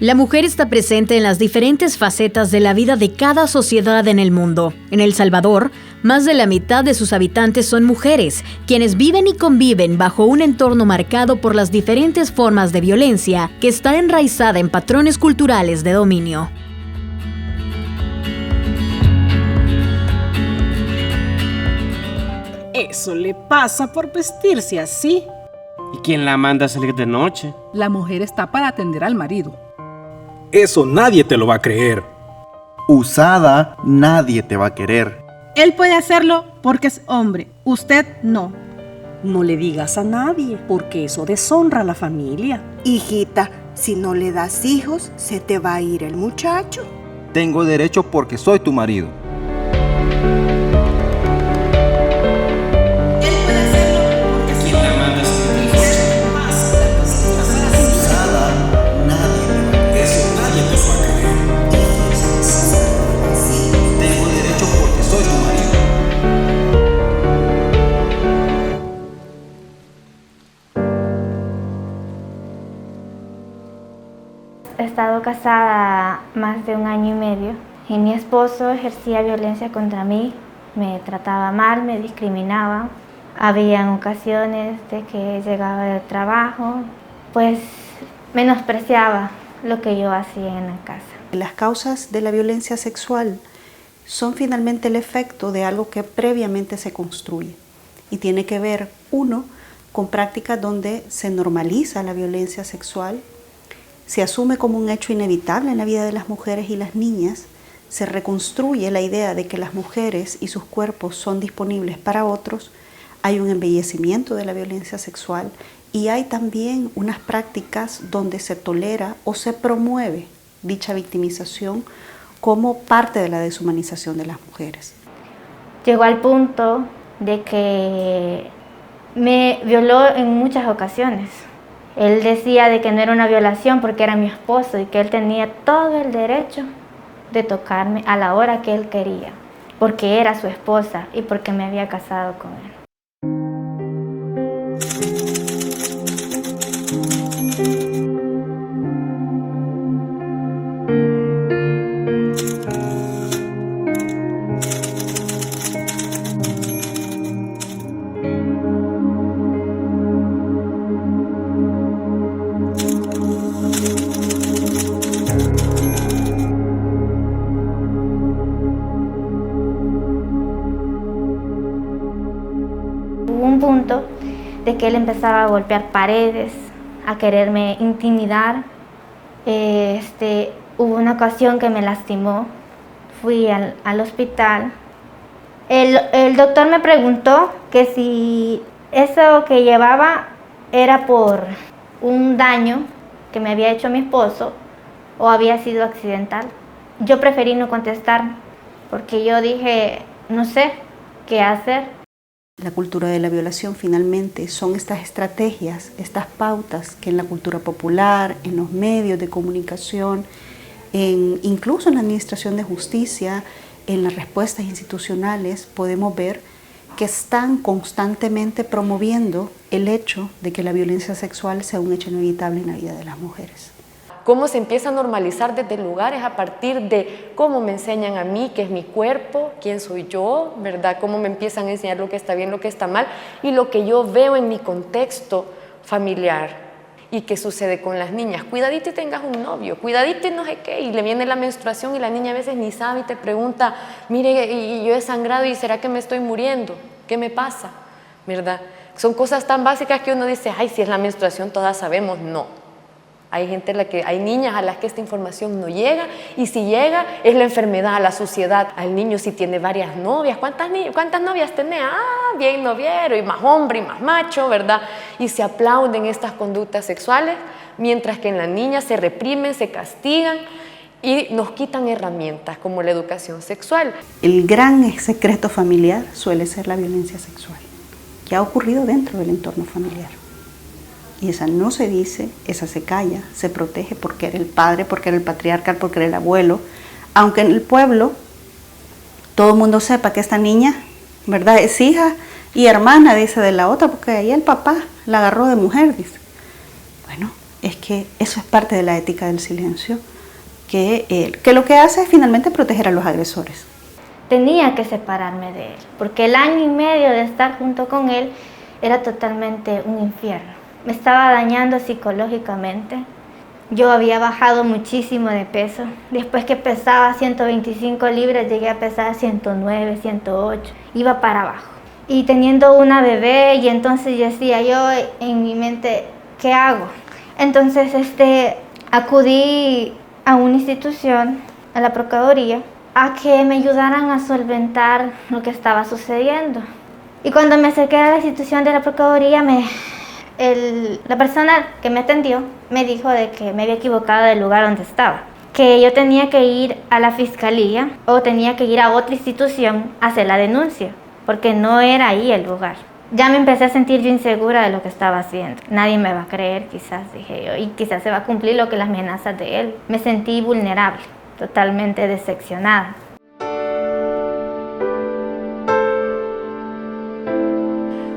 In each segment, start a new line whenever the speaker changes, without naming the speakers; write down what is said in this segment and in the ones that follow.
La mujer está presente en las diferentes facetas de la vida de cada sociedad en el mundo. En El Salvador, más de la mitad de sus habitantes son mujeres, quienes viven y conviven bajo un entorno marcado por las diferentes formas de violencia que está enraizada en patrones culturales de dominio.
Eso le pasa por vestirse así.
¿Y quién la manda a salir de noche?
La mujer está para atender al marido.
Eso nadie te lo va a creer.
Usada, nadie te va a querer.
Él puede hacerlo porque es hombre, usted no.
No le digas a nadie, porque eso deshonra a la familia.
Hijita, si no le das hijos, se te va a ir el muchacho.
Tengo derecho porque soy tu marido.
He estado casada más de 1 año y medio y mi esposo ejercía violencia contra mí, me trataba mal, me discriminaba. Habían ocasiones de que llegaba del trabajo, pues menospreciaba lo que yo hacía en la casa.
Las causas de la violencia sexual son finalmente el efecto de algo que previamente se construye y tiene que ver, uno, con prácticas donde se normaliza la violencia sexual, se asume como un hecho inevitable en la vida de las mujeres y las niñas, se reconstruye la idea de que las mujeres y sus cuerpos son disponibles para otros, hay un embellecimiento de la violencia sexual y hay también unas prácticas donde se tolera o se promueve dicha victimización como parte de la deshumanización de las mujeres.
Llegó al punto de que me violó en muchas ocasiones. Él decía de que no era una violación porque era mi esposo y que él tenía todo el derecho de tocarme a la hora que él quería, porque era su esposa y porque me había casado con él. Hubo un punto de que él empezaba a golpear paredes, a quererme intimidar. Hubo una ocasión que me lastimó, fui al hospital. El doctor me preguntó que si eso que llevaba era por un daño que me había hecho mi esposo o había sido accidental. Yo preferí no contestar porque yo dije, no sé qué hacer.
La cultura de la violación finalmente son estas estrategias, estas pautas que en la cultura popular, en los medios de comunicación, incluso en la administración de justicia, en las respuestas institucionales, podemos ver que están constantemente promoviendo el hecho de que la violencia sexual sea un hecho inevitable en la vida de las mujeres.
Cómo se empieza a normalizar desde lugares a partir de cómo me enseñan a mí qué es mi cuerpo, quién soy yo, ¿verdad? Cómo me empiezan a enseñar lo que está bien, lo que está mal y lo que yo veo en mi contexto familiar. ¿Y qué sucede con las niñas? Cuidadito y tengas un novio, cuidadito y no sé qué, y le viene la menstruación y la niña a veces ni sabe y te pregunta, mire, y yo he sangrado y ¿será que me estoy muriendo? ¿Qué me pasa? ¿Verdad? Son cosas tan básicas que uno dice, ay, si es la menstruación todas sabemos, no. Hay niñas a las que esta información no llega y si llega es la enfermedad, a la suciedad. Al niño si tiene varias novias, ¿cuántas novias tenés? Ah, bien noviero y más hombre y más macho, ¿verdad? Y se aplauden estas conductas sexuales, mientras que en la niña se reprimen, se castigan y nos quitan herramientas como la educación sexual.
El gran secreto familiar suele ser la violencia sexual, que ha ocurrido dentro del entorno familiar. Y esa no se dice, esa se calla, se protege porque era el padre, porque era el patriarca, porque era el abuelo. Aunque en el pueblo todo el mundo sepa que esta niña, ¿verdad?, es hija y hermana, dice, de la otra, porque ahí el papá la agarró de mujer, dice. Bueno, es que eso es parte de la ética del silencio, que lo que hace es finalmente proteger a los agresores.
Tenía que separarme de él, porque el año y medio de estar junto con él era totalmente un infierno. Me estaba dañando psicológicamente. Yo había bajado muchísimo de peso. Después que pesaba 125 libras, llegué a pesar 109, 108. Iba para abajo. Y teniendo una bebé, y entonces yo decía yo en mi mente, ¿qué hago? Entonces acudí a una institución, a la Procuraduría, a que me ayudaran a solventar lo que estaba sucediendo. Y cuando me acerqué a la institución de la Procuraduría, la persona que me atendió me dijo de que me había equivocado del lugar donde estaba, que yo tenía que ir a la fiscalía o tenía que ir a otra institución a hacer la denuncia, porque no era ahí el lugar. Ya me empecé a sentir yo insegura de lo que estaba haciendo. Nadie me va a creer, quizás, dije yo, y quizás se va a cumplir lo que las amenazas de él. Me sentí vulnerable, totalmente decepcionada.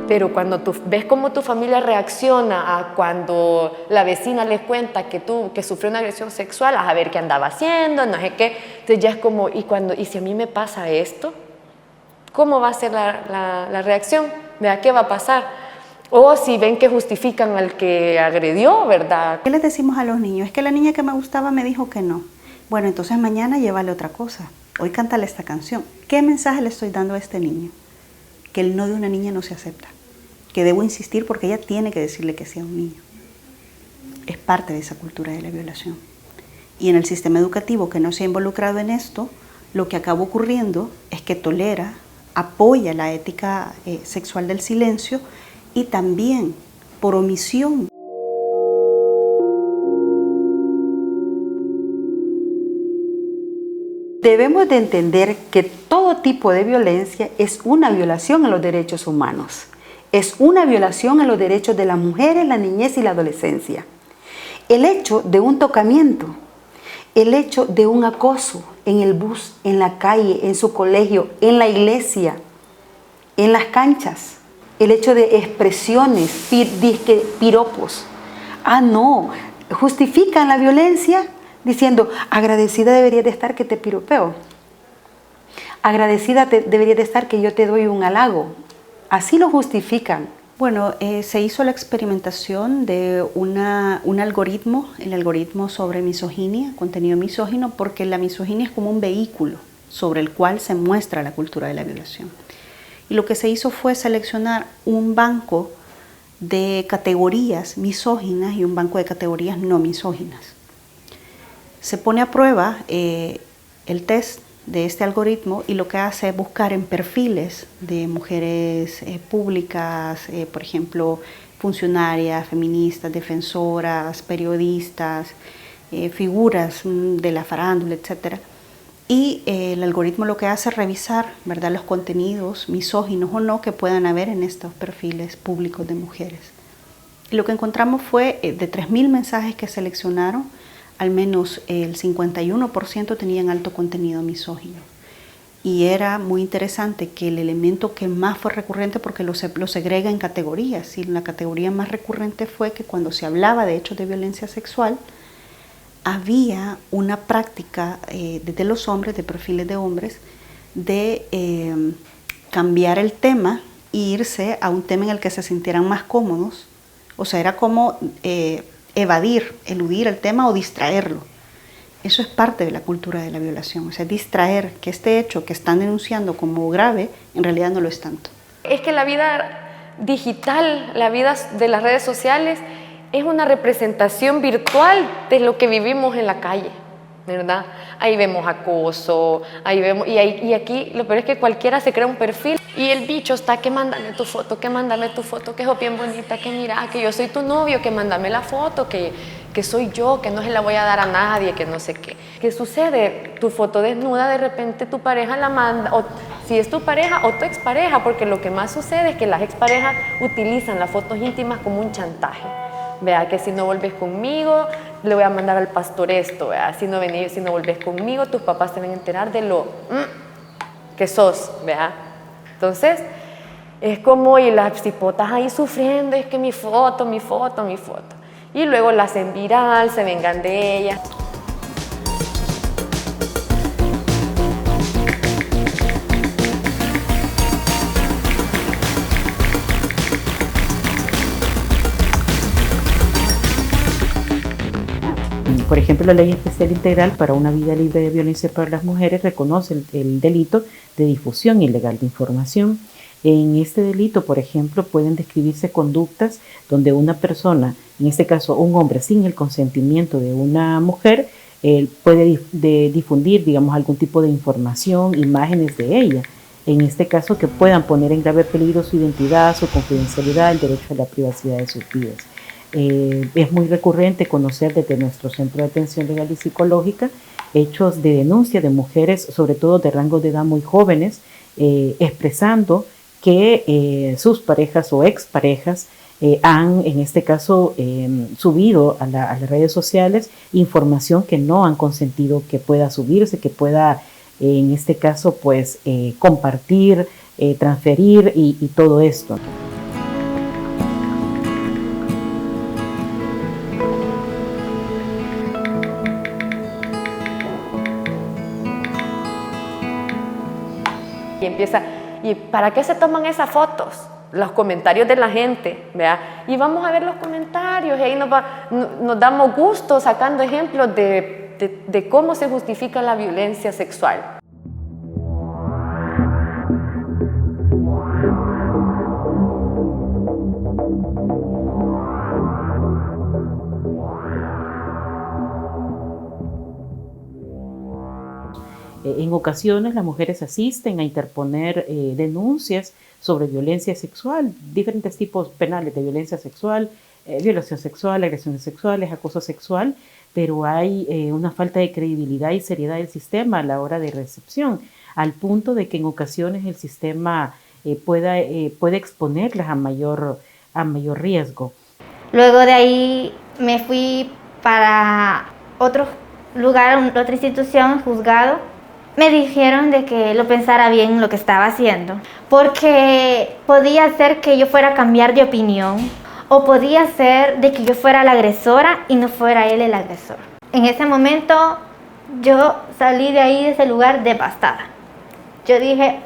Pero cuando tú ves cómo tu familia reacciona a cuando la vecina les cuenta que sufrió una agresión sexual, a ver qué andaba haciendo, no sé qué, entonces ya es como, ¿y si a mí me pasa esto? ¿Cómo va a ser la reacción? ¿Verdad? ¿Qué va a pasar? O si ven que justifican al que agredió, ¿verdad?
¿Qué les decimos a los niños? Es que la niña que me gustaba me dijo que no. Bueno, entonces mañana llévale otra cosa. Hoy cántale esta canción. ¿Qué mensaje le estoy dando a este niño? Que el no de una niña no se acepta. Que debo insistir porque ella tiene que decirle que sea un niño. Es parte de esa cultura de la violación. Y en el sistema educativo que no se ha involucrado en esto, lo que acaba ocurriendo es que tolera, apoya la ética sexual del silencio y también, por omisión,
debemos de entender que todo tipo de violencia es una violación a los derechos humanos. Es una violación a los derechos de las mujeres, la niñez y la adolescencia. El hecho de un tocamiento, el hecho de un acoso en el bus, en la calle, en su colegio, en la iglesia, en las canchas, el hecho de expresiones, piropos. No, justifican la violencia diciendo, agradecida deberías de estar que te piropeo. Agradecida deberías de estar que yo te doy un halago. Así lo justifican.
Bueno, se hizo la experimentación de un algoritmo, el algoritmo sobre misoginia, contenido misógino, porque la misoginia es como un vehículo sobre el cual se muestra la cultura de la violación. Y lo que se hizo fue seleccionar un banco de categorías misóginas y un banco de categorías no misóginas. Se pone a prueba el test de este algoritmo y lo que hace es buscar en perfiles de mujeres públicas, por ejemplo, funcionarias, feministas, defensoras, periodistas, figuras de la farándula, etc. Y el algoritmo lo que hace es revisar, ¿verdad?, los contenidos misóginos o no que puedan haber en estos perfiles públicos de mujeres. Y lo que encontramos fue de 3.000 mensajes que seleccionaron, al menos el 51% tenían alto contenido misógino. Y era muy interesante que el elemento que más fue recurrente, porque lo segrega en categorías, y la categoría más recurrente fue que cuando se hablaba de hechos de violencia sexual, había una práctica de los hombres, de perfiles de hombres, de cambiar el tema e irse a un tema en el que se sintieran más cómodos. O sea, era como eludir el tema o distraerlo. Eso es parte de la cultura de la violación, o sea, distraer que este hecho que están denunciando como grave, en realidad no lo es tanto.
Es que la vida digital, la vida de las redes sociales, es una representación virtual de lo que vivimos en la calle, ¿verdad? Ahí vemos acoso, y aquí lo peor es que cualquiera se crea un perfil y el bicho está que mándame tu foto, que es bien bonita, que mira, que yo soy tu novio, que mándame la foto, que soy yo, que no se la voy a dar a nadie, que no sé qué. ¿Qué sucede? Tu foto desnuda, de repente tu pareja la manda, o si es tu pareja o tu expareja, porque lo que más sucede es que las exparejas utilizan las fotos íntimas como un chantaje. Vea, que si no vuelves conmigo, le voy a mandar al pastor esto, vea, si no vuelves conmigo, tus papás se van a enterar de lo que sos, vea. Entonces, es como, y las cipotas ahí sufriendo, es que mi foto. y luego la hacen viral, se vengan de ella.
Por ejemplo, la Ley Especial Integral para una vida libre de violencia para las mujeres reconoce el delito de difusión ilegal de información. En este delito, por ejemplo, pueden describirse conductas donde una persona, en este caso un hombre sin el consentimiento de una mujer, puede difundir, digamos, algún tipo de información, imágenes de ella. En este caso, que puedan poner en grave peligro su identidad, su confidencialidad, el derecho a la privacidad de sus vidas. Es muy recurrente conocer desde nuestro Centro de Atención Legal y Psicológica hechos de denuncia de mujeres, sobre todo de rangos de edad muy jóvenes, expresando que sus parejas o exparejas han, en este caso, subido a las redes sociales información que no han consentido que pueda subirse, que pueda, en este caso, pues, compartir, transferir y todo esto.
Y empieza, ¿y para qué se toman esas fotos? Los comentarios de la gente, ¿verdad? Y vamos a ver los comentarios, y ahí nos damos gusto sacando ejemplos de cómo se justifica la violencia sexual.
En ocasiones las mujeres asisten a interponer denuncias sobre violencia sexual, diferentes tipos penales de violencia sexual, violación sexual, agresiones sexuales, acoso sexual, pero hay una falta de credibilidad y seriedad del sistema a la hora de recepción, al punto de que en ocasiones el sistema puede exponerlas a mayor riesgo.
Luego de ahí me fui para otro lugar, otra institución, juzgado. Me dijeron de que lo pensara bien lo que estaba haciendo, porque podía ser que yo fuera a cambiar de opinión, o podía ser de que yo fuera la agresora y no fuera él el agresor. En ese momento yo salí de ahí, de ese lugar, devastada. Yo dije,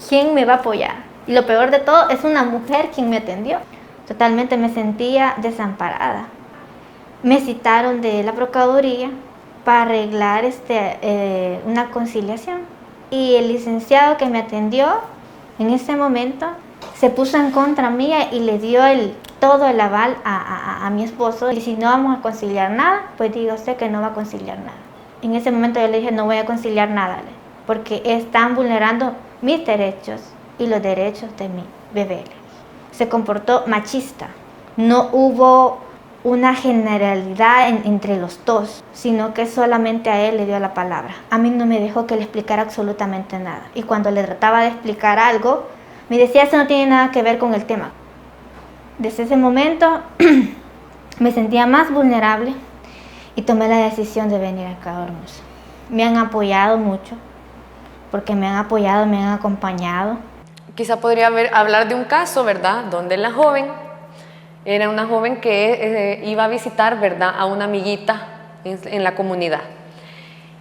¿quién me va a apoyar? Y lo peor de todo, es una mujer quien me atendió. Totalmente me sentía desamparada. Me citaron de la Procuraduría para arreglar una conciliación. Y el licenciado que me atendió en ese momento se puso en contra mía y le dio todo el aval a mi esposo. Y si no vamos a conciliar nada, pues diga usted que no va a conciliar nada. En ese momento yo le dije, no voy a conciliar nada, porque están vulnerando mis derechos y los derechos de mi bebé. Se comportó machista. No hubo una generalidad entre los dos, sino que solamente a él le dio la palabra. A mí no me dejó que le explicara absolutamente nada. Y cuando le trataba de explicar algo, me decía, eso no tiene nada que ver con el tema. Desde ese momento me sentía más vulnerable y tomé la decisión de venir acá a Hermoso. Me han apoyado mucho, porque me han apoyado, me han acompañado.
Quizá podría hablar de un caso, ¿verdad?, donde la joven era una joven que iba a visitar, ¿verdad?, a una amiguita en la comunidad.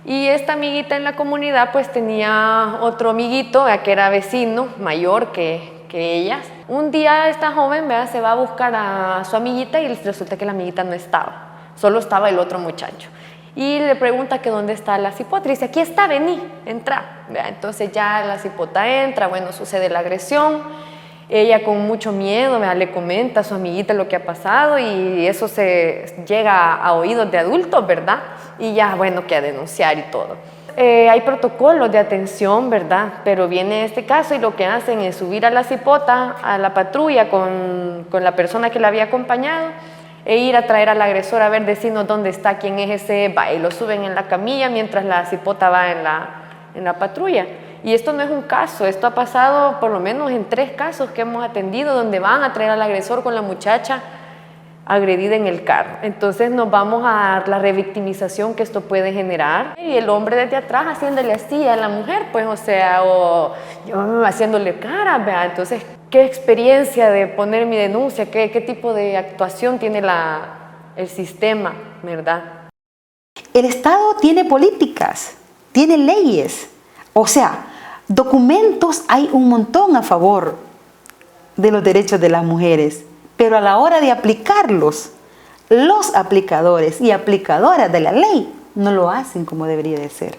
Y esta amiguita en la comunidad pues tenía otro amiguito, que era vecino, mayor que ella. Un día esta joven, ¿verdad?, se va a buscar a su amiguita y resulta que la amiguita no estaba, solo estaba el otro muchacho. Y le pregunta que dónde está la cipota, y dice, aquí está, vení, entra. Entonces ya la cipota entra, bueno, sucede la agresión. Ella con mucho miedo le comenta a su amiguita lo que ha pasado y eso se llega a oídos de adultos, ¿verdad? Y ya, bueno, que a denunciar y todo. Hay protocolos de atención, ¿verdad? Pero viene este caso y lo que hacen es subir a la cipota, a la patrulla con la persona que la había acompañado e ir a traer al agresor a ver, decirnos dónde está, quién es ese, y lo suben en la camilla mientras la cipota va en la patrulla. Y esto no es un caso, esto ha pasado por lo menos en 3 casos que hemos atendido donde van a traer al agresor con la muchacha agredida en el carro. Entonces nos vamos a la revictimización que esto puede generar. Y el hombre desde atrás haciéndole así a la mujer, pues, o sea, o yo haciéndole cara, ¿verdad? Entonces, ¿qué experiencia de poner mi denuncia? ¿Qué tipo de actuación tiene el sistema, ¿verdad?
El Estado tiene políticas, tiene leyes, o sea, documentos hay un montón a favor de los derechos de las mujeres, pero a la hora de aplicarlos, los aplicadores y aplicadoras de la ley no lo hacen como debería de ser.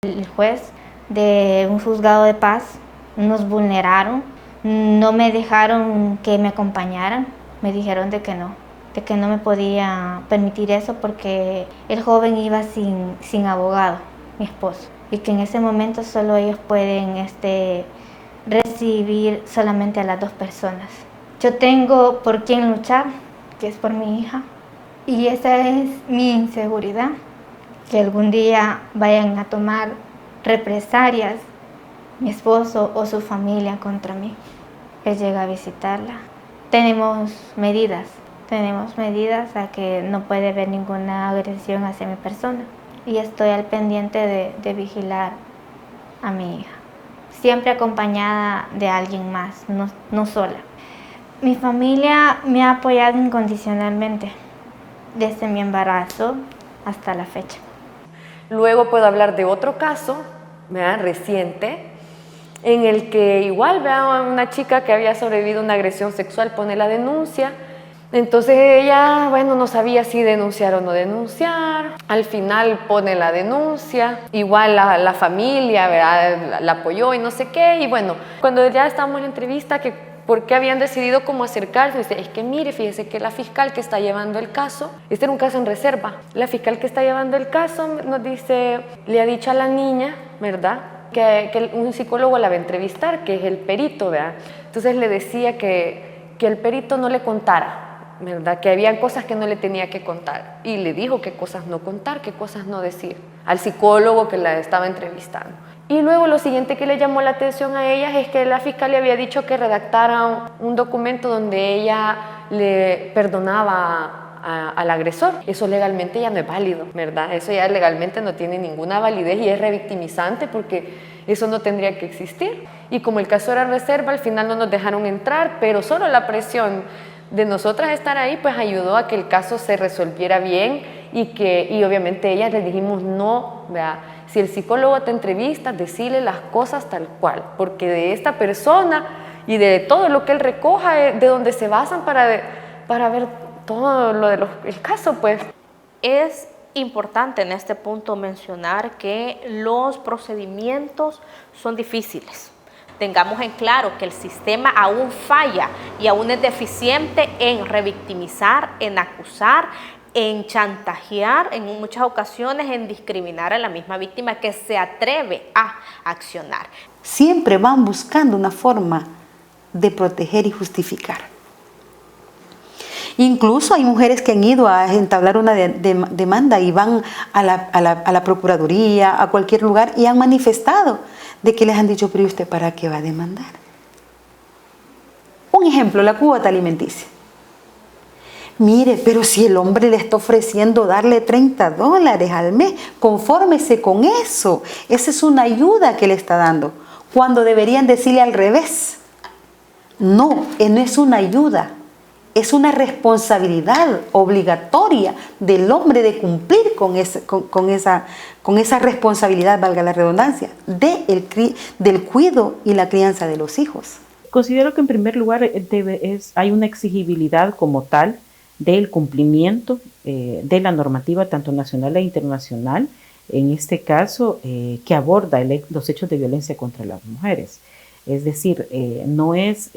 El juez de un juzgado de paz nos vulneraron, no me dejaron que me acompañaran, me dijeron de que no me podía permitir eso porque el joven iba sin abogado, mi esposo, y que en ese momento solo ellos pueden recibir solamente a las 2 personas. Yo tengo por quién luchar, que es por mi hija, y esa es mi inseguridad, que algún día vayan a tomar represalias mi esposo o su familia contra mí. Él llega a visitarla. Tenemos medidas a que no puede haber ninguna agresión hacia mi persona y estoy al pendiente de vigilar a mi hija, siempre acompañada de alguien más, no sola. Mi familia me ha apoyado incondicionalmente desde mi embarazo hasta la fecha.
Luego puedo hablar de otro caso, ¿verdad?, reciente, en el que igual, ¿verdad?, una chica que había sobrevivido a una agresión sexual pone la denuncia. Entonces ella, bueno, no sabía si denunciar o no denunciar. Al final pone la denuncia. Igual la familia, ¿verdad?, la apoyó y no sé qué. Y bueno, cuando ya estábamos en la entrevista, que por qué habían decidido cómo acercarse, dice, es que mire, fíjese que la fiscal que está llevando el caso, este era un caso en reserva, la fiscal que está llevando el caso nos dice, le ha dicho a la niña, ¿verdad?, que un psicólogo la va a entrevistar, que es el perito, ¿verdad? Entonces le decía que el perito no le contara, ¿verdad?, que habían cosas que no le tenía que contar, y le dijo qué cosas no contar, qué cosas no decir al psicólogo que la estaba entrevistando. Y luego lo siguiente que le llamó la atención a ellas es que la fiscal le había dicho que redactara un documento donde ella le perdonaba al agresor. Eso legalmente ya no es válido, ¿verdad? Eso ya legalmente no tiene ninguna validez y es revictimizante porque eso no tendría que existir. Y como el caso era reserva, al final no nos dejaron entrar, pero solo la presión de nosotras estar ahí pues ayudó a que el caso se resolviera bien y obviamente ellas les dijimos no, ¿verdad? Si el psicólogo te entrevista, decirle las cosas tal cual, porque de esta persona y de todo lo que él recoja, de donde se basan para ver todo lo del caso, pues.
Es importante en este punto mencionar que los procedimientos son difíciles. Tengamos en claro que el sistema aún falla y aún es deficiente en revictimizar, en acusar, en chantajear, en muchas ocasiones en discriminar a la misma víctima que se atreve a accionar.
Siempre van buscando una forma de proteger y justificar. Incluso hay mujeres que han ido a entablar una demanda y van a la Procuraduría, a cualquier lugar, y han manifestado de que les han dicho, pero ¿y usted para qué va a demandar? Un ejemplo, la cuota alimenticia. Mire, pero si el hombre le está ofreciendo darle $30 al mes, confórmese con eso. Esa es una ayuda que le está dando. Cuando deberían decirle al revés. No es una ayuda. Es una responsabilidad obligatoria del hombre de cumplir con esa responsabilidad, valga la redundancia, del cuidado y la crianza de los hijos.
Considero que en primer lugar hay una exigibilidad como tal del cumplimiento de la normativa tanto nacional e internacional, en este caso que aborda los hechos de violencia contra las mujeres. Es decir, no es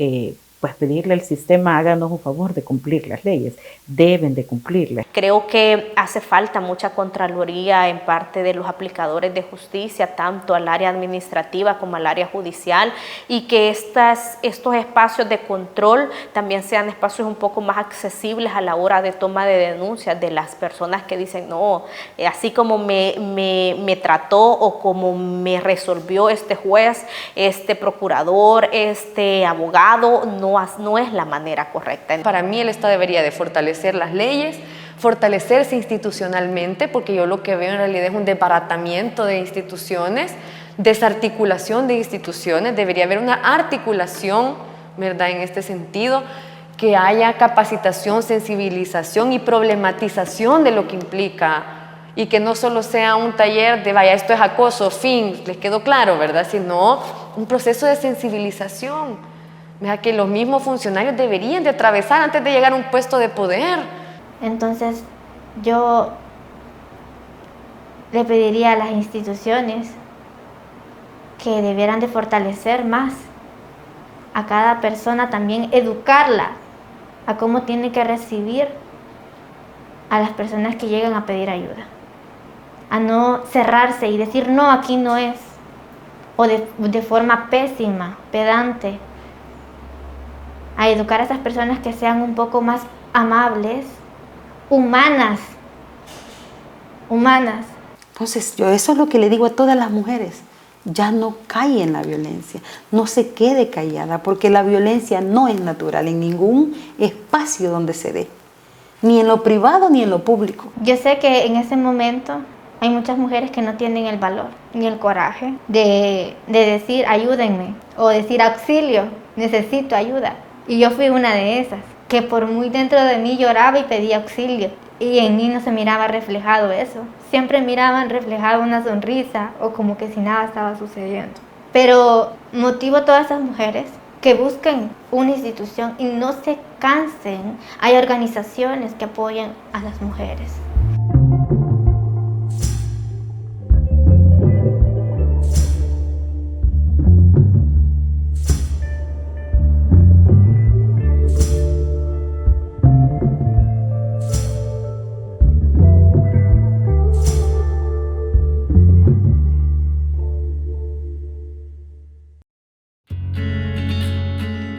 pues pedirle al sistema háganos un favor de cumplir las leyes, deben de cumplirlas.
Creo que hace falta mucha contraloría en parte de los aplicadores de justicia, tanto al área administrativa como al área judicial, y que estos espacios de control también sean espacios un poco más accesibles a la hora de toma de denuncias de las personas que dicen, no, así como me trató o como me resolvió este juez, este procurador, este abogado, no es la manera correcta.
Para mí el Estado debería de fortalecer las leyes, fortalecerse institucionalmente, porque yo lo que veo en realidad es un desbaratamiento de instituciones, desarticulación de instituciones. Debería haber una articulación, ¿verdad?, en este sentido, que haya capacitación, sensibilización y problematización de lo que implica, y que no solo sea un taller de vaya, esto es acoso, fin, les quedó claro, ¿verdad? Sino un proceso de sensibilización, ¿verdad? Que los mismos funcionarios deberían de atravesar antes de llegar a un puesto de poder.
Entonces, yo le pediría a las instituciones que debieran de fortalecer más a cada persona, también educarla a cómo tiene que recibir a las personas que llegan a pedir ayuda, a no cerrarse y decir no, aquí no es, o de forma pésima, pedante, a educar a esas personas que sean un poco más amables, humanas.
Entonces, yo eso es lo que le digo a todas las mujeres. Ya no cae en la violencia, no se quede callada, porque la violencia no es natural en ningún espacio donde se dé, ni en lo privado ni en lo público.
Yo sé que en ese momento hay muchas mujeres que no tienen el valor ni el coraje de decir ayúdenme o decir auxilio, necesito ayuda. Y yo fui una de esas, que por muy dentro de mí lloraba y pedía auxilio. Y en mí no se miraba reflejado eso. Siempre miraban reflejado una sonrisa o como que si nada estaba sucediendo. Pero motivo a todas esas mujeres que busquen una institución y no se cansen. Hay organizaciones que apoyan a las mujeres.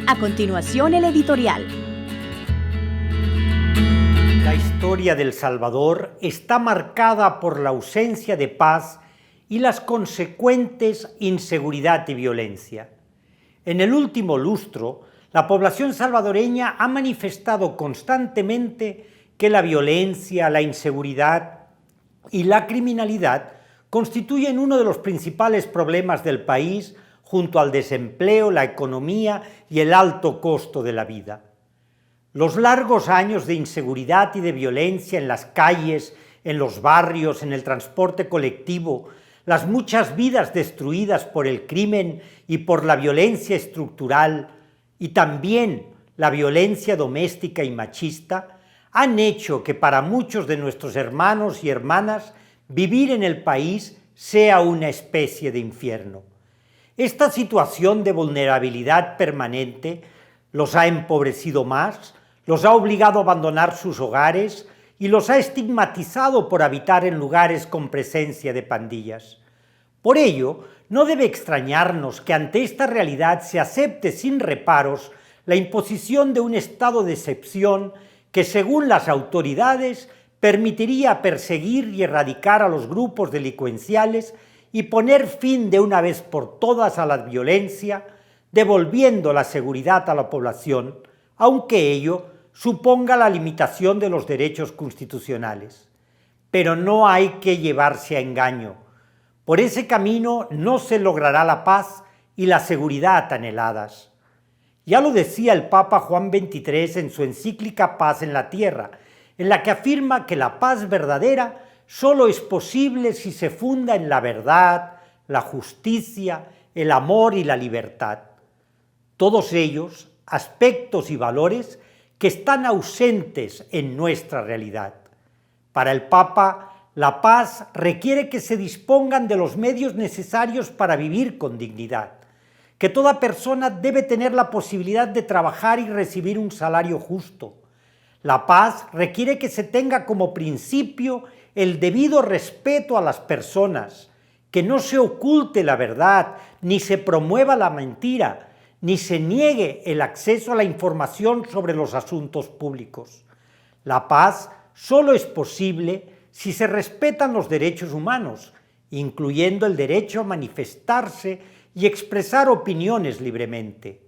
A continuación, el editorial.
La historia de El Salvador está marcada por la ausencia de paz y las consecuentes inseguridad y violencia. En el último lustro, la población salvadoreña ha manifestado constantemente que la violencia, la inseguridad y la criminalidad constituyen uno de los principales problemas del país, junto al desempleo, la economía y el alto costo de la vida. Los largos años de inseguridad y de violencia en las calles, en los barrios, en el transporte colectivo, las muchas vidas destruidas por el crimen y por la violencia estructural y también la violencia doméstica y machista, han hecho que para muchos de nuestros hermanos y hermanas vivir en el país sea una especie de infierno. Esta situación de vulnerabilidad permanente los ha empobrecido más, los ha obligado a abandonar sus hogares y los ha estigmatizado por habitar en lugares con presencia de pandillas. Por ello, no debe extrañarnos que ante esta realidad se acepte sin reparos la imposición de un estado de excepción que, según las autoridades, permitiría perseguir y erradicar a los grupos delincuenciales y poner fin de una vez por todas a la violencia, devolviendo la seguridad a la población, aunque ello suponga la limitación de los derechos constitucionales. Pero no hay que llevarse a engaño. Por ese camino no se logrará la paz y la seguridad anheladas. Ya lo decía el Papa Juan XXIII en su encíclica Paz en la Tierra, en la que afirma que la paz verdadera solo es posible si se funda en la verdad, la justicia, el amor y la libertad. Todos ellos, aspectos y valores que están ausentes en nuestra realidad. Para el Papa, la paz requiere que se dispongan de los medios necesarios para vivir con dignidad, que toda persona debe tener la posibilidad de trabajar y recibir un salario justo. La paz requiere que se tenga como principio el debido respeto a las personas, que no se oculte la verdad, ni se promueva la mentira, ni se niegue el acceso a la información sobre los asuntos públicos. La paz solo es posible si se respetan los derechos humanos, incluyendo el derecho a manifestarse y expresar opiniones libremente.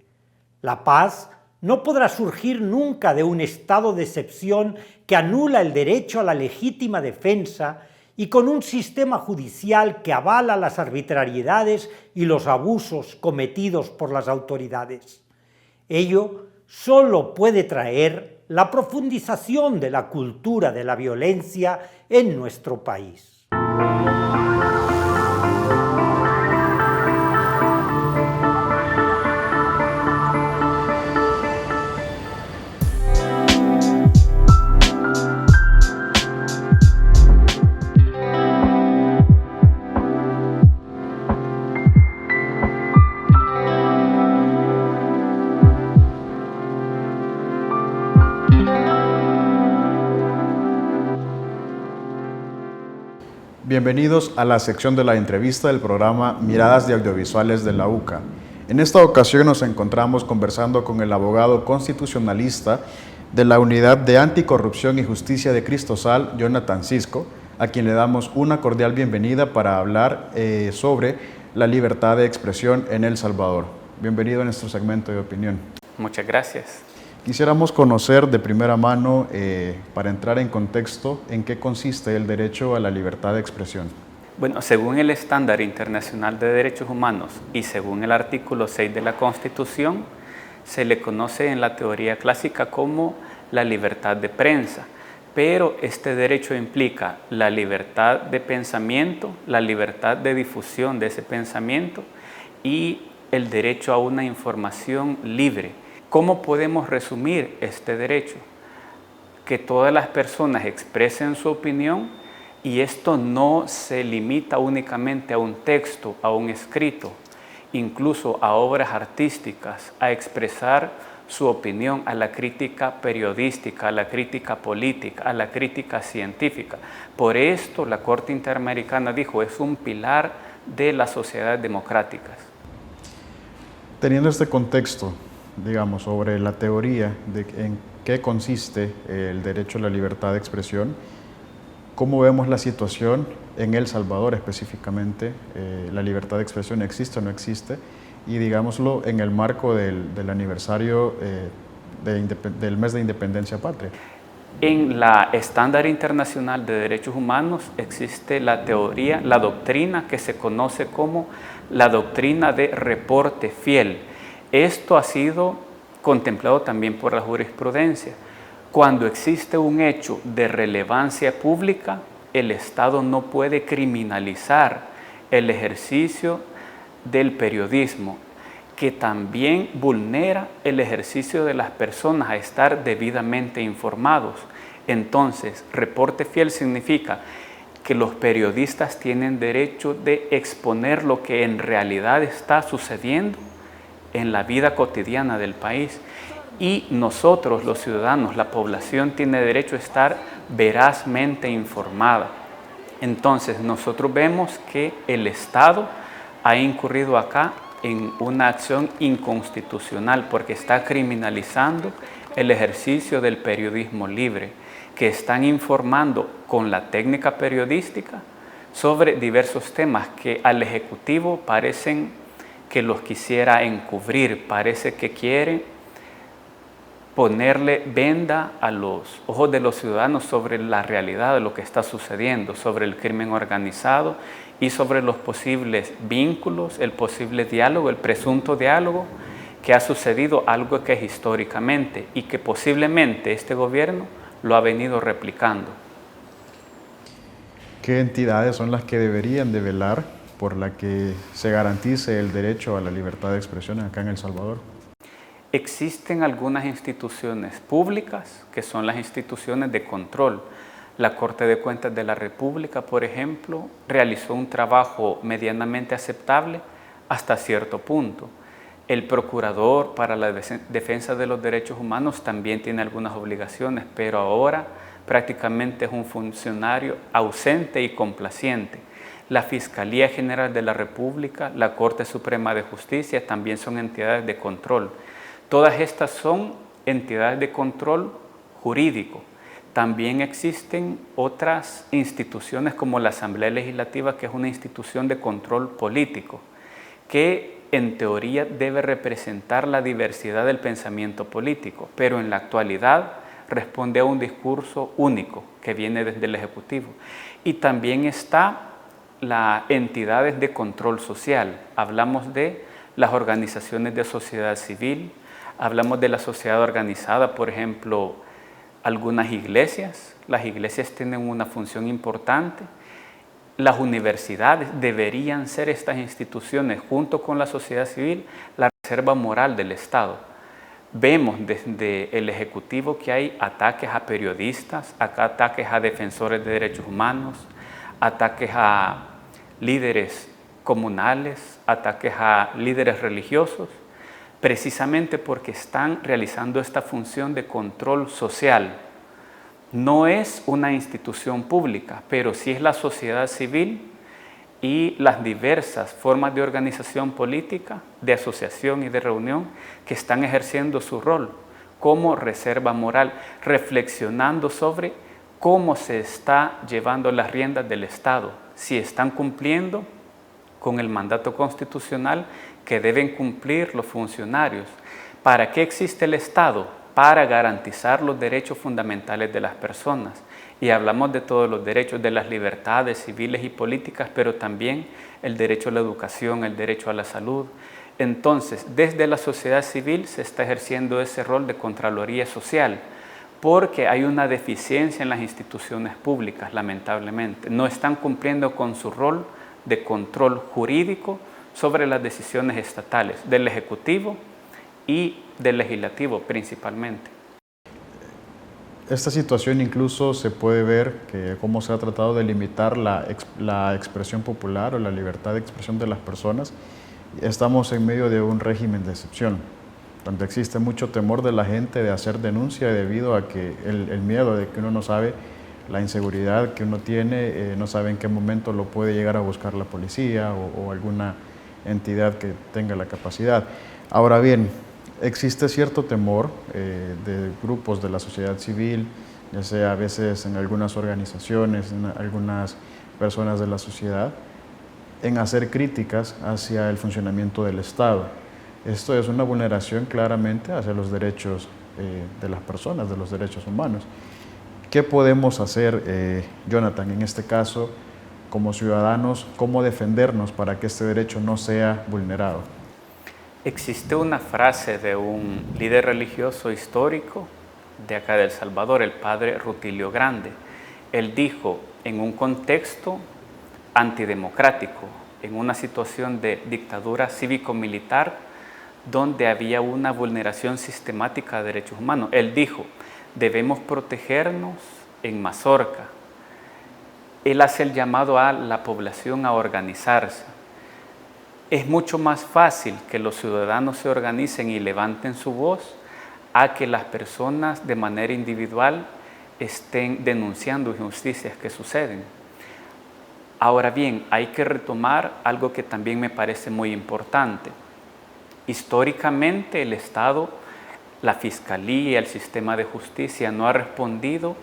La paz no podrá surgir nunca de un estado de excepción que anula el derecho a la legítima defensa y con un sistema judicial que avala las arbitrariedades y los abusos cometidos por las autoridades. Ello solo puede traer la profundización de la cultura de la violencia en nuestro país.
Bienvenidos a la sección de la entrevista del programa Miradas de Audiovisuales de la UCA. En esta ocasión nos encontramos conversando con el abogado constitucionalista de la Unidad de Anticorrupción y Justicia de Cristosal, Jonathan Cisco, a quien le damos una cordial bienvenida para hablar sobre la libertad de expresión en El Salvador. Bienvenido a nuestro segmento de opinión.
Muchas gracias.
Quisiéramos conocer de primera mano, para entrar en contexto, en qué consiste el derecho a la libertad de expresión.
Bueno, según el Estándar Internacional de Derechos Humanos y según el artículo 6 de la Constitución, se le conoce en la teoría clásica como la libertad de prensa, pero este derecho implica la libertad de pensamiento, la libertad de difusión de ese pensamiento y el derecho a una información libre. ¿Cómo podemos resumir este derecho? Que todas las personas expresen su opinión y esto no se limita únicamente a un texto, a un escrito, incluso a obras artísticas, a expresar su opinión, a la crítica periodística, a la crítica política, a la crítica científica. Por esto la Corte Interamericana dijo, es un pilar de las sociedades democráticas.
Teniendo este contexto, digamos, sobre la teoría de en qué consiste el derecho a la libertad de expresión, ¿cómo vemos la situación en El Salvador específicamente? ¿La libertad de expresión existe o no existe? Y digámoslo en el marco del aniversario del mes de Independencia Patria.
En la Estándar Internacional de Derechos Humanos existe la teoría, la doctrina que se conoce como la doctrina de reporte fiel. Esto ha sido contemplado también por la jurisprudencia. Cuando existe un hecho de relevancia pública, el Estado no puede criminalizar el ejercicio del periodismo, que también vulnera el ejercicio de las personas a estar debidamente informados. Entonces, reporte fiel significa que los periodistas tienen derecho de exponer lo que en realidad está sucediendo en la vida cotidiana del país y nosotros, los ciudadanos, la población tiene derecho a estar verazmente informada. Entonces nosotros vemos que el Estado ha incurrido acá en una acción inconstitucional porque está criminalizando el ejercicio del periodismo libre, que están informando con la técnica periodística sobre diversos temas que al Ejecutivo parecen que los quisiera encubrir, parece que quiere ponerle venda a los ojos de los ciudadanos sobre la realidad de lo que está sucediendo, sobre el crimen organizado y sobre los posibles vínculos, el posible diálogo, el presunto diálogo que ha sucedido, algo que es históricamente y que posiblemente este gobierno lo ha venido replicando.
¿Qué entidades son las que deberían de velar por la que se garantice el derecho a la libertad de expresión acá en El Salvador?
Existen algunas instituciones públicas que son las instituciones de control. La Corte de Cuentas de la República, por ejemplo, realizó un trabajo medianamente aceptable hasta cierto punto. El Procurador para la Defensa de los Derechos Humanos también tiene algunas obligaciones, pero ahora prácticamente es un funcionario ausente y complaciente. La Fiscalía General de la República, la Corte Suprema de Justicia también son entidades de control. Todas estas son entidades de control jurídico. También existen otras instituciones como la Asamblea Legislativa, que es una institución de control político, que en teoría debe representar la diversidad del pensamiento político, pero en la actualidad responde a un discurso único que viene desde el Ejecutivo. Y también está las entidades de control social. Hablamos de las organizaciones de sociedad civil, Hablamos de la sociedad organizada, por ejemplo, algunas iglesias. Las iglesias tienen una función importante. Las universidades deberían ser estas instituciones, junto con la sociedad civil, la reserva moral del Estado. Vemos desde el Ejecutivo que hay ataques a periodistas, ataques a defensores de derechos humanos, ataques a líderes comunales, ataques a líderes religiosos, precisamente porque están realizando esta función de control social. No es una institución pública, pero sí es la sociedad civil y las diversas formas de organización política, de asociación y de reunión que están ejerciendo su rol como reserva moral, reflexionando sobre cómo se está llevando las riendas del Estado, si están cumpliendo con el mandato constitucional que deben cumplir los funcionarios. ¿Para qué existe el Estado? Para garantizar los derechos fundamentales de las personas. Y hablamos de todos los derechos, de las libertades civiles y políticas, pero también el derecho a la educación, el derecho a la salud. Entonces, desde la sociedad civil se está ejerciendo ese rol de Contraloría Social, porque hay una deficiencia en las instituciones públicas, lamentablemente. No están cumpliendo con su rol de control jurídico sobre las decisiones estatales, del Ejecutivo y del Legislativo principalmente.
Esta situación incluso se puede ver que cómo se ha tratado de limitar la expresión popular o la libertad de expresión de las personas. Estamos en medio de un régimen de excepción, donde existe mucho temor de la gente de hacer denuncia debido a que el miedo de que uno no sabe, la inseguridad que uno tiene, no sabe en qué momento lo puede llegar a buscar la policía o alguna entidad que tenga la capacidad. Ahora bien, existe cierto temor de grupos de la sociedad civil, ya sea a veces en algunas organizaciones, en algunas personas de la sociedad, en hacer críticas hacia el funcionamiento del Estado. Esto es una vulneración claramente hacia los derechos de las personas, de los derechos humanos. ¿Qué podemos hacer, Jonathan, en este caso, como ciudadanos? ¿Cómo defendernos para que este derecho no sea vulnerado?
Existe una frase de un líder religioso histórico de acá de El Salvador, el padre Rutilio Grande. Él dijo, en un contexto antidemocrático, en una situación de dictadura cívico-militar, donde había una vulneración sistemática de derechos humanos, él dijo, debemos protegernos en Mazorca. Él hace el llamado a la población a organizarse. Es mucho más fácil que los ciudadanos se organicen y levanten su voz a que las personas de manera individual estén denunciando injusticias que suceden. Ahora bien, hay que retomar algo que también me parece muy importante. Históricamente el Estado, la Fiscalía, el sistema de justicia no ha respondido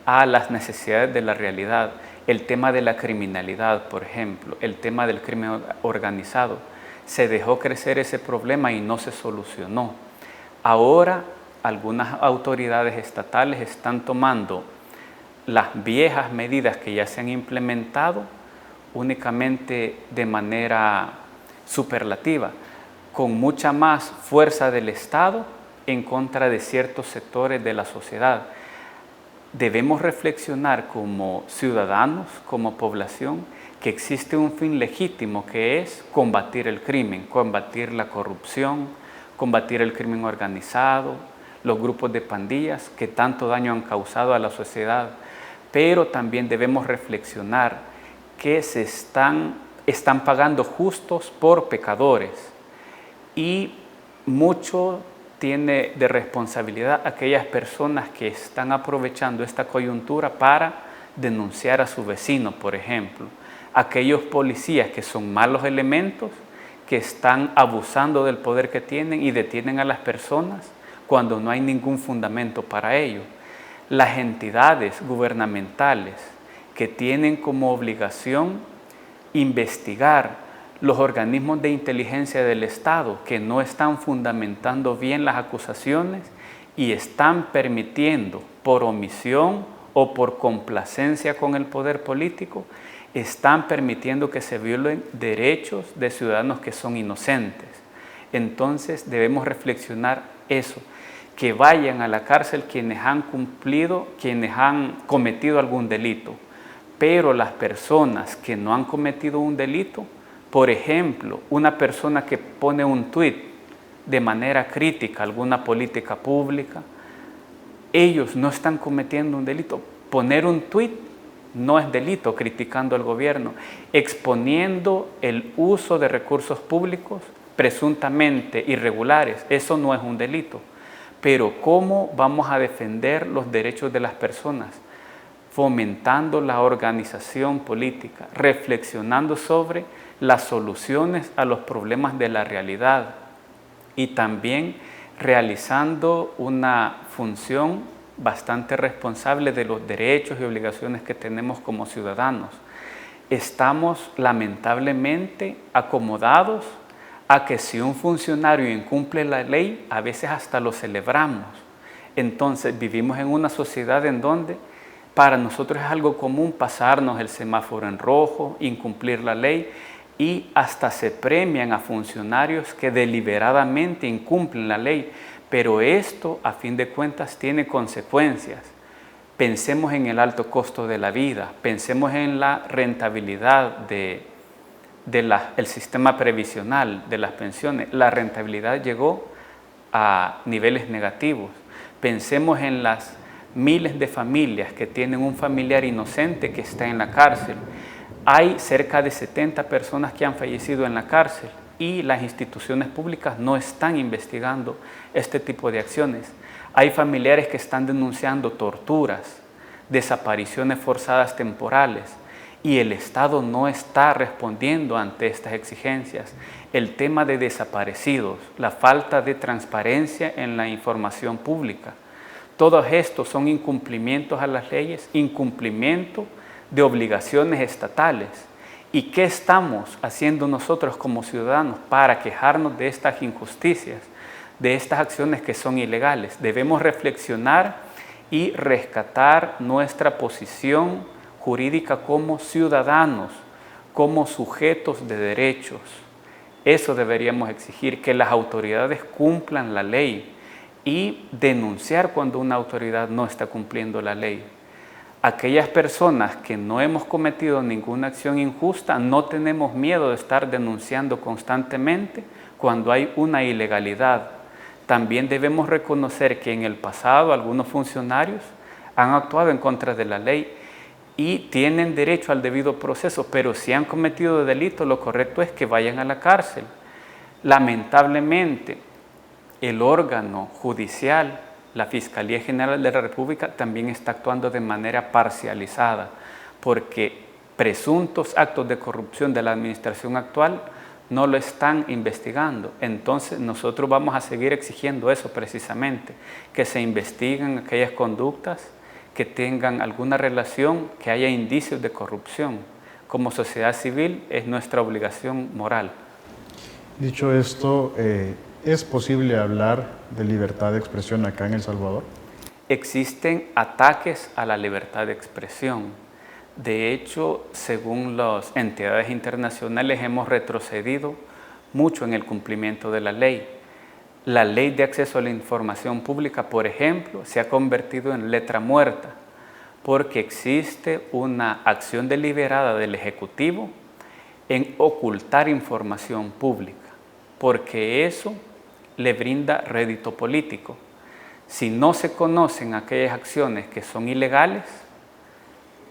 a las necesidades de la realidad. El tema de la criminalidad, por ejemplo, el tema del crimen organizado, se dejó crecer ese problema y no se solucionó. Ahora algunas autoridades estatales están tomando las viejas medidas que ya se han implementado únicamente de manera superlativa, con mucha más fuerza del Estado en contra de ciertos sectores de la sociedad. Debemos reflexionar como ciudadanos, como población, que existe un fin legítimo que es combatir el crimen, combatir la corrupción, combatir el crimen organizado, los grupos de pandillas que tanto daño han causado a la sociedad. Pero también debemos reflexionar que están pagando justos por pecadores y mucho tiene de responsabilidad aquellas personas que están aprovechando esta coyuntura para denunciar a su vecino, por ejemplo. Aquellos policías que son malos elementos, que están abusando del poder que tienen y detienen a las personas cuando no hay ningún fundamento para ello. Las entidades gubernamentales que tienen como obligación investigar los organismos de inteligencia del Estado que no están fundamentando bien las acusaciones y están permitiendo por omisión o por complacencia con el poder político, están permitiendo que se violen derechos de ciudadanos que son inocentes. Entonces debemos reflexionar eso, que vayan a la cárcel quienes han cometido algún delito, pero las personas que no han cometido un delito, por ejemplo, una persona que pone un tuit de manera crítica a alguna política pública, ellos no están cometiendo un delito. Poner un tuit no es delito criticando al gobierno, exponiendo el uso de recursos públicos presuntamente irregulares, eso no es un delito. Pero ¿cómo vamos a defender los derechos de las personas? Fomentando la organización política, reflexionando sobre las soluciones a los problemas de la realidad y también realizando una función bastante responsable de los derechos y obligaciones que tenemos como ciudadanos. Estamos lamentablemente acomodados a que si un funcionario incumple la ley, a veces hasta lo celebramos. Entonces vivimos en una sociedad en donde para nosotros es algo común pasarnos el semáforo en rojo, incumplir la ley, y hasta se premian a funcionarios que deliberadamente incumplen la ley. Pero esto, a fin de cuentas, tiene consecuencias. Pensemos en el alto costo de la vida, pensemos en la rentabilidad del sistema previsional, de las pensiones. La rentabilidad llegó a niveles negativos. Pensemos en las miles de familias que tienen un familiar inocente que está en la cárcel. Hay cerca de 70 personas que han fallecido en la cárcel y las instituciones públicas no están investigando este tipo de acciones. Hay familiares que están denunciando torturas, desapariciones forzadas temporales y el Estado no está respondiendo ante estas exigencias. El tema de desaparecidos, la falta de transparencia en la información pública, todos estos son incumplimientos a las leyes, incumplimiento de obligaciones estatales. ¿Y qué estamos haciendo nosotros como ciudadanos para quejarnos de estas injusticias, de estas acciones que son ilegales? Debemos reflexionar y rescatar nuestra posición jurídica como ciudadanos, como sujetos de derechos. Eso deberíamos exigir, que las autoridades cumplan la ley y denunciar cuando una autoridad no está cumpliendo la ley. Aquellas personas que no hemos cometido ninguna acción injusta, no tenemos miedo de estar denunciando constantemente cuando hay una ilegalidad. También debemos reconocer que en el pasado algunos funcionarios han actuado en contra de la ley y tienen derecho al debido proceso, pero si han cometido delito, lo correcto es que vayan a la cárcel. Lamentablemente, el órgano judicial, la Fiscalía General de la República, también está actuando de manera parcializada, porque presuntos actos de corrupción de la administración actual no lo están investigando. Entonces nosotros vamos a seguir exigiendo eso precisamente, que se investiguen aquellas conductas que tengan alguna relación, que haya indicios de corrupción. Como sociedad civil es nuestra obligación moral.
Dicho esto, ¿es posible hablar de libertad de expresión acá en El Salvador?
Existen ataques a la libertad de expresión. De hecho, según las entidades internacionales, hemos retrocedido mucho en el cumplimiento de la ley. La ley de acceso a la información pública, por ejemplo, se ha convertido en letra muerta porque existe una acción deliberada del Ejecutivo en ocultar información pública, porque eso le brinda rédito político. Si no se conocen aquellas acciones que son ilegales,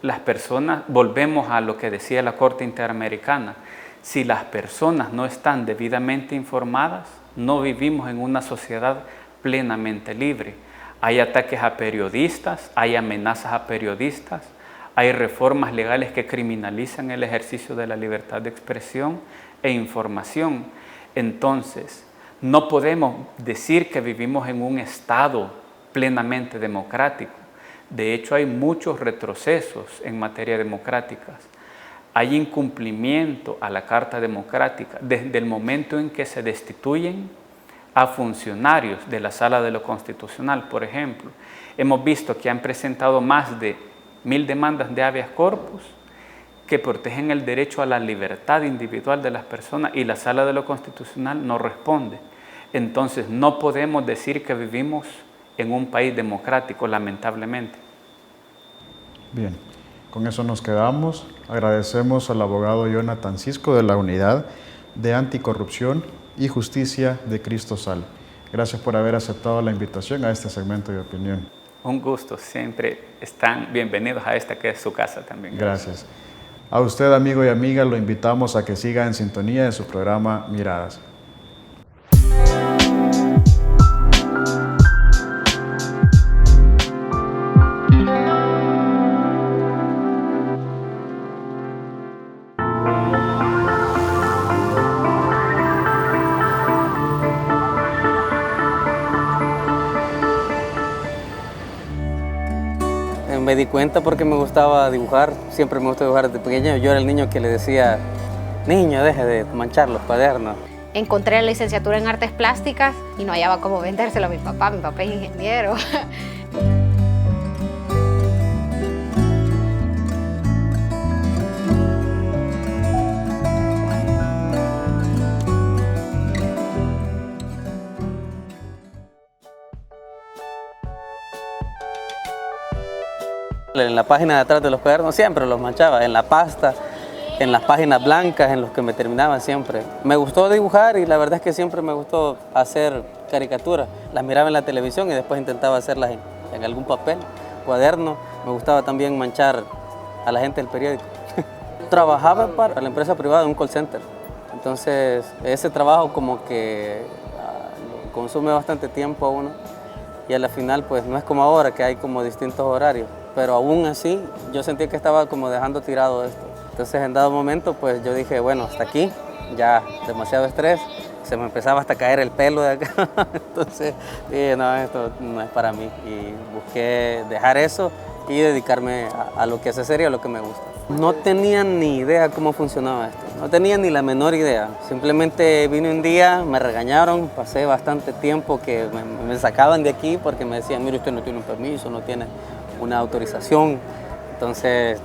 las personas, volvemos a lo que decía la Corte Interamericana, si las personas no están debidamente informadas, no vivimos en una sociedad plenamente libre. Hay ataques a periodistas, hay amenazas a periodistas, hay reformas legales que criminalizan el ejercicio de la libertad de expresión e información. Entonces, no podemos decir que vivimos en un Estado plenamente democrático. De hecho, hay muchos retrocesos en materia democrática. Hay incumplimiento a la Carta Democrática desde el momento en que se destituyen a funcionarios de la Sala de lo Constitucional, por ejemplo. Hemos visto que han presentado más de 1000 demandas de habeas corpus que protegen el derecho a la libertad individual de las personas y la Sala de lo Constitucional no responde. Entonces no podemos decir que vivimos en un país democrático, lamentablemente.
Bien, con eso nos quedamos. Agradecemos al abogado Jonathan Cisco de la Unidad de Anticorrupción y Justicia de Cristo Sal. Gracias por haber aceptado la invitación a este segmento de opinión.
Un gusto, siempre están bienvenidos a esta que es su casa también.
Gracias. A usted, amigo y amiga, lo invitamos a que siga en sintonía de su programa Miradas.
Me di cuenta porque me gustaba dibujar, siempre me gustó dibujar desde pequeño. Yo era el niño que le decía, niño, deje de manchar los cuadernos.
Encontré la licenciatura en artes plásticas y no hallaba cómo vendérselo a mi papá es ingeniero.
En la página de atrás de los cuadernos siempre los manchaba, en la pasta, en las páginas blancas, en los que me terminaban siempre. Me gustó dibujar y la verdad es que siempre me gustó hacer caricaturas. Las miraba en la televisión y después intentaba hacerlas en algún papel, cuaderno. Me gustaba también manchar a la gente del periódico. Trabajaba para la empresa privada en un call center. Entonces ese trabajo como que consume bastante tiempo a uno y a la final pues no es como ahora que hay como distintos horarios. Pero aún así yo sentí que estaba como dejando tirado esto. Entonces en dado momento pues yo dije, bueno, hasta aquí, ya demasiado estrés, se me empezaba hasta a caer el pelo de acá. Entonces dije, no, esto no es para mí. Y busqué dejar eso y dedicarme a lo que hace serio, a lo que me gusta. No tenía ni idea cómo funcionaba esto, no tenía ni la menor idea. Simplemente vine un día, me regañaron, pasé bastante tiempo que me sacaban de aquí porque me decían, mire, usted no tiene un permiso, no tiene una autorización. Entonces,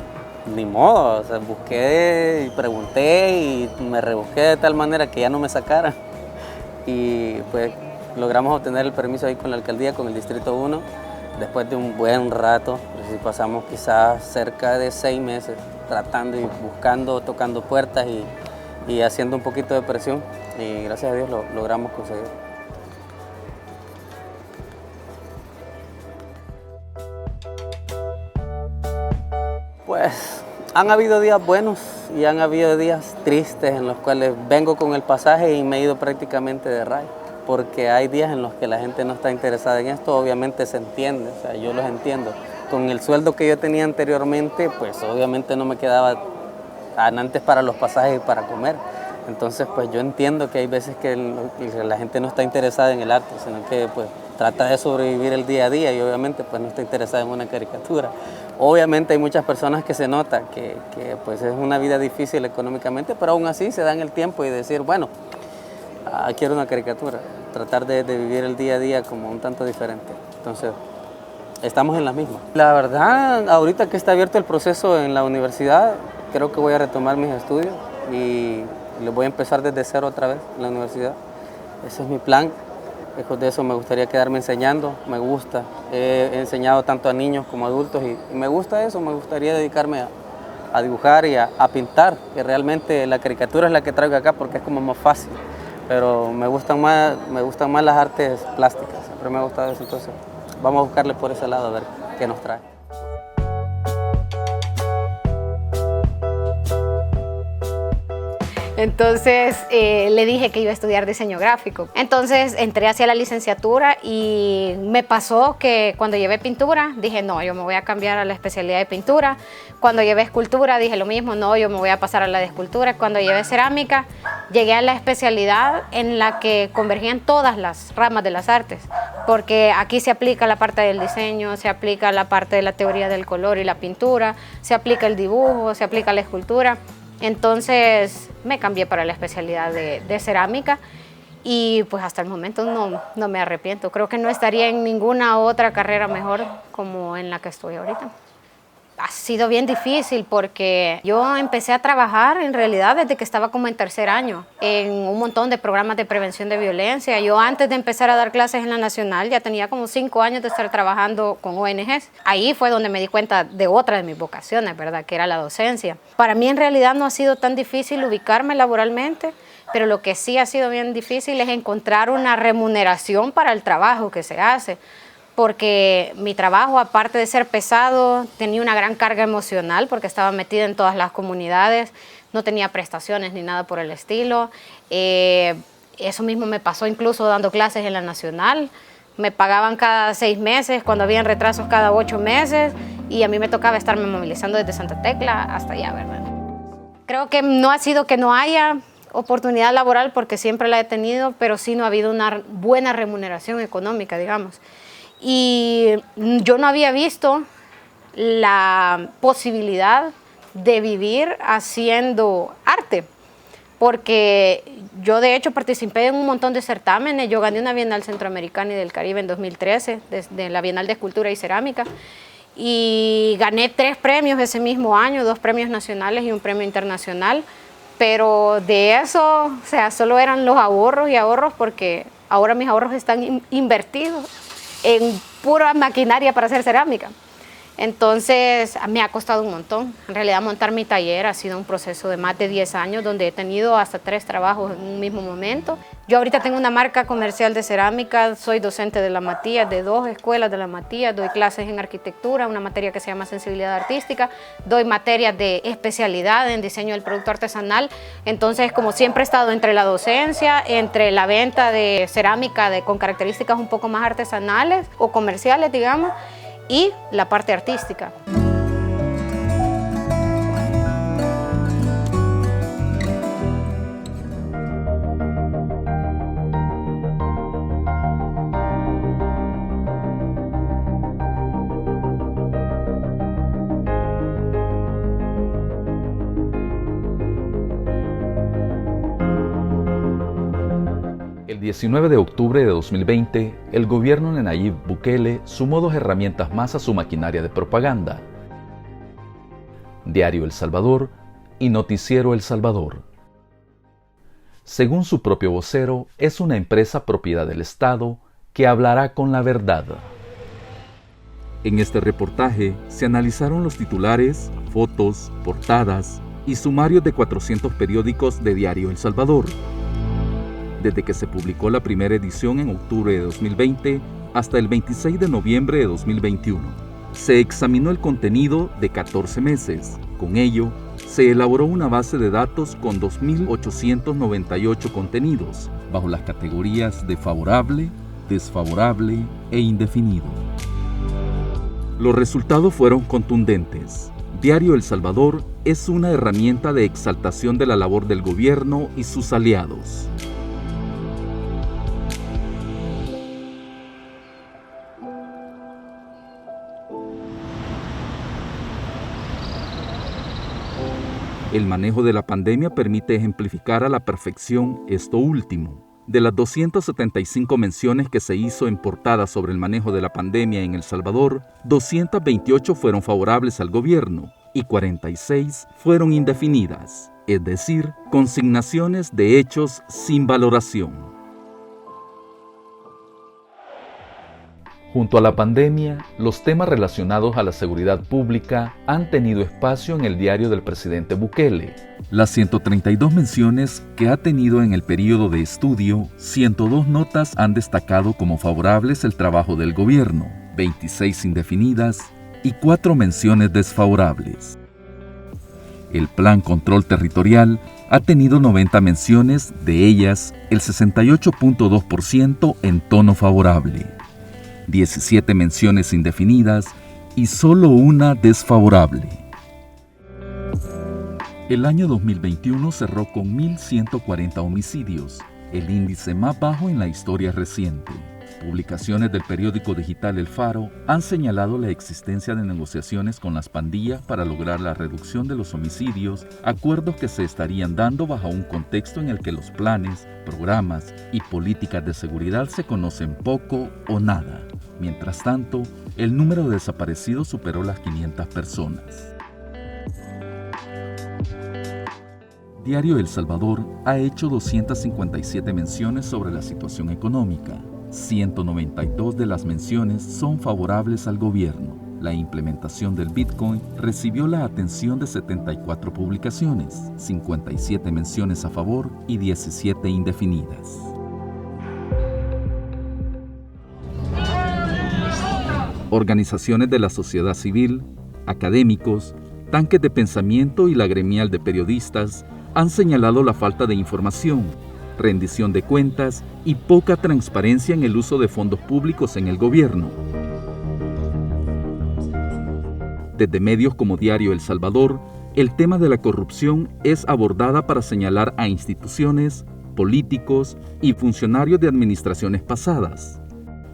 ni modo, o sea, busqué y pregunté y me rebusqué de tal manera que ya no me sacaran. Y pues logramos obtener el permiso ahí con la alcaldía, con el Distrito 1, después de un buen rato. Pues, pasamos quizás cerca de 6 meses tratando y buscando, tocando puertas y haciendo un poquito de presión. Y gracias a Dios lo logramos conseguir. Pues han habido días buenos y han habido días tristes en los cuales vengo con el pasaje y me he ido prácticamente de rayo, porque hay días en los que la gente no está interesada en esto, obviamente se entiende, o sea, yo los entiendo. Con el sueldo que yo tenía anteriormente, pues obviamente no me quedaba antes para los pasajes y para comer. Entonces, pues yo entiendo que hay veces que la gente no está interesada en el arte, sino que pues trata de sobrevivir el día a día y obviamente pues no está interesada en una caricatura. Obviamente hay muchas personas que se nota que pues es una vida difícil económicamente, pero aún así se dan el tiempo y decir, bueno, quiero una caricatura, tratar de vivir el día a día como un tanto diferente. Entonces, estamos en la misma. La verdad, ahorita que está abierto el proceso en la universidad, creo que voy a retomar mis estudios y les voy a empezar desde cero otra vez en la universidad. Ese es mi plan. Lejos de eso me gustaría quedarme enseñando, me gusta. He enseñado tanto a niños como a adultos y me gusta eso, me gustaría dedicarme a dibujar y a pintar, que realmente la caricatura es la que traigo acá porque es como más fácil. Pero me gustan más las artes plásticas, siempre me ha gustado eso, entonces vamos a buscarle por ese lado a ver qué nos trae.
Entonces le dije que iba a estudiar diseño gráfico. Entonces entré hacia la licenciatura y me pasó que cuando llevé pintura dije no, yo me voy a cambiar a la especialidad de pintura. Cuando llevé escultura dije lo mismo, no, yo me voy a pasar a la de escultura. Cuando llevé cerámica llegué a la especialidad en la que convergían todas las ramas de las artes, porque aquí se aplica la parte del diseño, se aplica la parte de la teoría del color y la pintura, se aplica el dibujo, se aplica la escultura. Entonces me cambié para la especialidad de cerámica y pues hasta el momento no me arrepiento. Creo que no estaría en ninguna otra carrera mejor como en la que estoy ahorita. ha sido bien difícil porque yo empecé a trabajar en realidad desde que estaba como en tercer año en un montón de programas de prevención de violencia. Yo antes de empezar a dar clases en la Nacional ya tenía como 5 años de estar trabajando con ONGs. Ahí fue donde me di cuenta de otra de mis vocaciones, ¿verdad? Que era la docencia. Para mí en realidad no ha sido tan difícil ubicarme laboralmente, pero lo que sí ha sido bien difícil es encontrar una remuneración para el trabajo que se hace. Porque mi trabajo, aparte de ser pesado, tenía una gran carga emocional porque estaba metida en todas las comunidades, no tenía prestaciones ni nada por el estilo. Eso mismo me pasó incluso dando clases en la Nacional. Me pagaban cada 6 meses, cuando habían retrasos cada 8 meses, y a mí me tocaba estarme movilizando desde Santa Tecla hasta allá, ¿verdad? Creo que no ha sido que no haya oportunidad laboral porque siempre la he tenido, pero sí no ha habido una buena remuneración económica, digamos. Y yo no había visto la posibilidad de vivir haciendo arte, porque yo de hecho participé en un montón de certámenes. Yo gané una Bienal Centroamericana y del Caribe en 2013, desde la Bienal de Escultura y Cerámica, y gané 3 premios ese mismo año, 2 premios nacionales y un premio internacional, pero de eso, o sea, solo eran los ahorros y ahorros, porque ahora mis ahorros están invertidos en pura maquinaria para hacer cerámica. Entonces me ha costado un montón. En realidad montar mi taller ha sido un proceso de más de 10 años donde he tenido hasta 3 trabajos en un mismo momento. Yo ahorita tengo una marca comercial de cerámica, soy docente de la Matías, de 2 escuelas de la Matías, doy clases en arquitectura, una materia que se llama sensibilidad artística, doy materias de especialidad en diseño del producto artesanal. Entonces, como siempre he estado entre la docencia, entre la venta de cerámica con características un poco más artesanales o comerciales, digamos, y la parte artística.
El 19 de octubre de 2020, el gobierno de Nayib Bukele sumó 2 herramientas más a su maquinaria de propaganda: Diario El Salvador y Noticiero El Salvador. Según su propio vocero, es una empresa propiedad del Estado que hablará con la verdad. En este reportaje se analizaron los titulares, fotos, portadas y sumarios de 400 periódicos de Diario El Salvador, desde que se publicó la primera edición en octubre de 2020 hasta el 26 de noviembre de 2021. Se examinó el contenido de 14 meses. Con ello, se elaboró una base de datos con 2.898 contenidos, bajo las categorías de favorable, desfavorable e indefinido. Los resultados fueron contundentes. Diario El Salvador es una herramienta de exaltación de la labor del gobierno y sus aliados. El manejo de la pandemia permite ejemplificar a la perfección esto último. De las 275 menciones que se hizo en portada sobre el manejo de la pandemia en El Salvador, 228 fueron favorables al gobierno y 46 fueron indefinidas, es decir, consignaciones de hechos sin valoración. Junto a la pandemia, los temas relacionados a la seguridad pública han tenido espacio en el diario del presidente Bukele. Las 132 menciones que ha tenido en el periodo de estudio, 102 notas han destacado como favorables el trabajo del gobierno, 26 indefinidas y 4 menciones desfavorables. El Plan Control Territorial ha tenido 90 menciones, de ellas el 68.2% en tono favorable. 17 menciones indefinidas y solo una desfavorable. El año 2021 cerró con 1.140 homicidios, el índice más bajo en la historia reciente. Publicaciones del periódico digital El Faro han señalado la existencia de negociaciones con las pandillas para lograr la reducción de los homicidios, acuerdos que se estarían dando bajo un contexto en el que los planes, programas y políticas de seguridad se conocen poco o nada. Mientras tanto, el número de desaparecidos superó las 500 personas. Diario El Salvador ha hecho 257 menciones sobre la situación económica. 192 de las menciones son favorables al gobierno. La implementación del Bitcoin recibió la atención de 74 publicaciones, 57 menciones a favor y 17 indefinidas. Organizaciones de la sociedad civil, académicos, tanques de pensamiento y la gremial de periodistas han señalado la falta de información, rendición de cuentas y poca transparencia en el uso de fondos públicos en el gobierno. Desde medios como Diario El Salvador, el tema de la corrupción es abordada para señalar a instituciones, políticos y funcionarios de administraciones pasadas.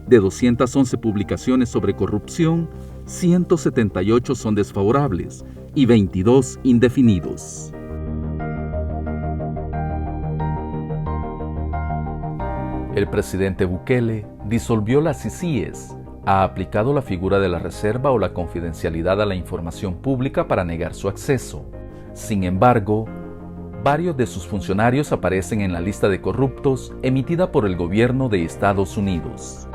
De 211 publicaciones sobre corrupción, 178 son desfavorables y 22 indefinidos. El presidente Bukele disolvió las CICIES, ha aplicado la figura de la reserva o la confidencialidad a la información pública para negar su acceso. Sin embargo, varios de sus funcionarios aparecen en la lista de corruptos emitida por el gobierno de Estados Unidos.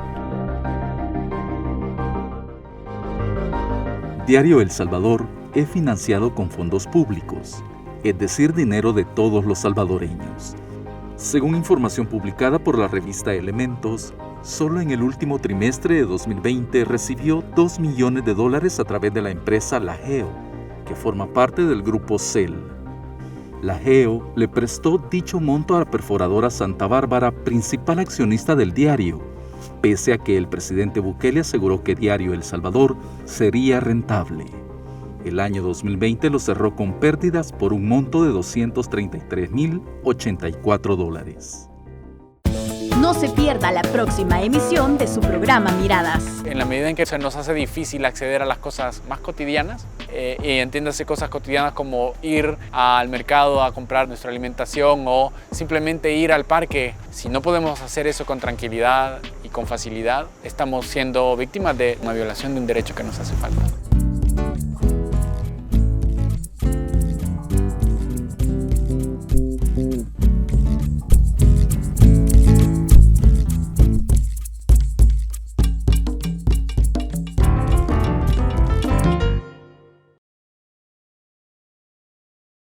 Diario El Salvador es financiado con fondos públicos, es decir, dinero de todos los salvadoreños. Según información publicada por la revista Elementos, solo en el último trimestre de 2020 recibió $2 millones a través de la empresa La Geo, que forma parte del grupo CEL. La Geo le prestó dicho monto a la perforadora Santa Bárbara, principal accionista del diario, pese a que el presidente Bukele aseguró que Diario El Salvador sería rentable. El año 2020 lo cerró con pérdidas por un monto de $233,084.
No se pierda la próxima emisión de su programa Miradas.
En la medida en que se nos hace difícil acceder a las cosas más cotidianas, y entiéndase cosas cotidianas como ir al mercado a comprar nuestra alimentación o simplemente ir al parque, si no podemos hacer eso con tranquilidad y con facilidad, estamos siendo víctimas de una violación de un derecho que nos hace falta.